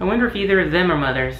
I wonder if either of them are mothers.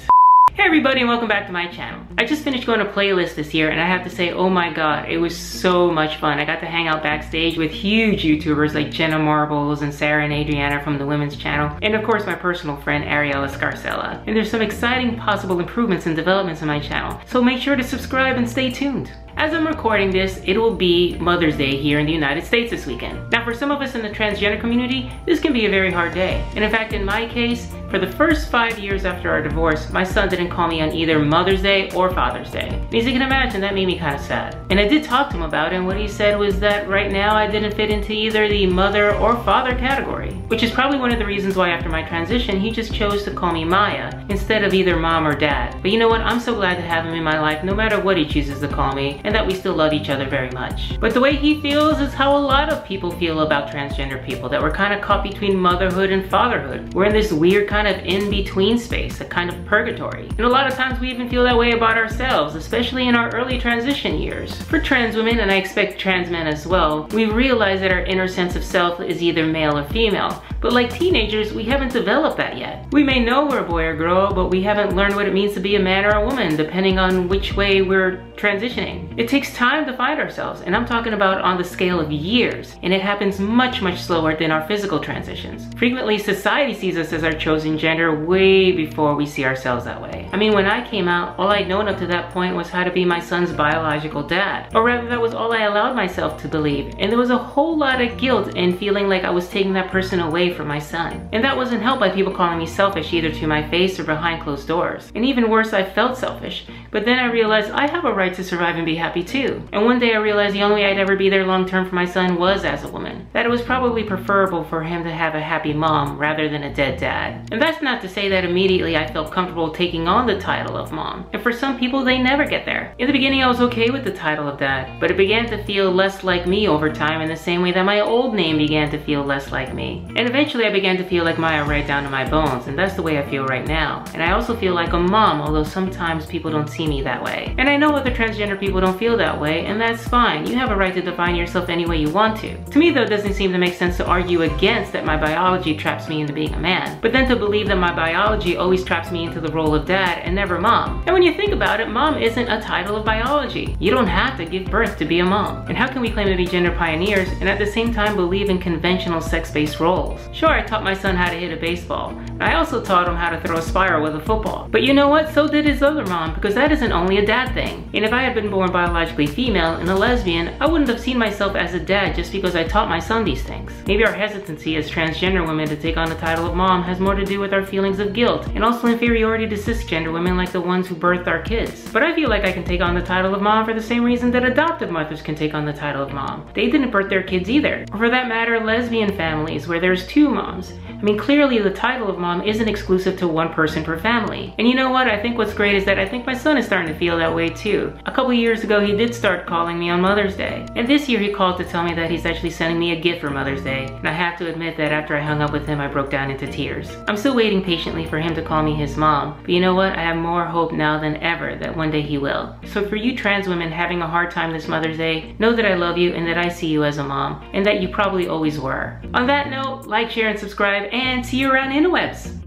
Hey everybody, and welcome back to my channel. I just finished going to Playlist this year, and I have to say, oh my god, it was so much fun. I got to hang out backstage with huge YouTubers like Jenna Marbles and Sarah and Adriana from the Women's Channel, and of course my personal friend Ariella Scarcella. And there's some exciting possible improvements and developments in my channel, so make sure to subscribe and stay tuned. As I'm recording this, it will be Mother's Day here in the United States this weekend. Now for some of us in the transgender community, this can be a very hard day. And in fact, in my case, for the first 5 years after our divorce, my son didn't call me on either Mother's Day or Father's Day. And as you can imagine, that made me kind of sad. And I did talk to him about it, and what he said was that right now I didn't fit into either the mother or father category, which is probably one of the reasons why after my transition, he just chose to call me Maya instead of either mom or dad. But you know what? I'm so glad to have him in my life no matter what he chooses to call me, and that we still love each other very much. But the way he feels is how a lot of people feel about transgender people, that we're kind of caught between motherhood and fatherhood. We're in this weird kind of in-between space, a kind of purgatory. And a lot of times we even feel that way about ourselves, especially in our early transition years. For trans women, and I expect trans men as well, we realize that our inner sense of self is either male or female. But like teenagers, we haven't developed that yet. We may know we're a boy or girl, but we haven't learned what it means to be a man or a woman, depending on which way we're transitioning. It takes time to find ourselves, and I'm talking about on the scale of years, and it happens much slower than our physical transitions. Frequently, society sees us as our chosen gender way before we see ourselves that way. I mean, when I came out, all I'd known up to that point was how to be my son's biological dad. Or rather, that was all I allowed myself to believe, and there was a whole lot of guilt in feeling like I was taking that person away from my son. And that wasn't helped by people calling me selfish either to my face or behind closed doors. And even worse, I felt selfish. But then I realized I have a right to survive and be happy too. And one day I realized the only way I'd ever be there long term for my son was as a woman. That it was probably preferable for him to have a happy mom rather than a dead dad. And that's not to say that immediately I felt comfortable taking on the title of mom. And for some people, they never get there. In the beginning, I was okay with the title of dad, but it began to feel less like me over time in the same way that my old name began to feel less like me. And eventually I began to feel like Maya right down to my bones, and that's the way I feel right now. And I also feel like a mom, although sometimes people don't see me that way. And I know other transgender people don't feel that way, and that's fine. You have a right to define yourself any way you want to. To me though, it doesn't seem to make sense to argue against that my biology traps me into being a man, but then to believe that my biology always traps me into the role of dad and never mom. And when you think about it, mom isn't a title of biology. You don't have to give birth to be a mom. And how can we claim to be gender pioneers and at the same time believe in conventional sex-based roles? Sure, I taught my son how to hit a baseball. I also taught him how to throw a spiral with a football. But you know what? So did his other mom, because that isn't only a dad thing. And if I had been born biologically female and a lesbian, I wouldn't have seen myself as a dad just because I taught my son these things. Maybe our hesitancy as transgender women to take on the title of mom has more to do with our feelings of guilt and also inferiority to cisgender women like the ones who birthed our kids. But I feel like I can take on the title of mom for the same reason that adoptive mothers can take on the title of mom. They didn't birth their kids either. Or for that matter, lesbian families where there's two moms. I mean, clearly the title of mom isn't exclusive to one person per family. And you know what? I think what's great is that I think my son is starting to feel that way too. A couple years ago, he did start calling me on Mother's Day. And this year he called to tell me that he's actually sending me a gift for Mother's Day. And I have to admit that after I hung up with him, I broke down into tears. I'm still waiting patiently for him to call me his mom. But you know what? I have more hope now than ever that one day he will. So for you trans women having a hard time this Mother's Day, know that I love you and that I see you as a mom, and that you probably always were. On that note, like, share, and subscribe, and see you around the interwebs.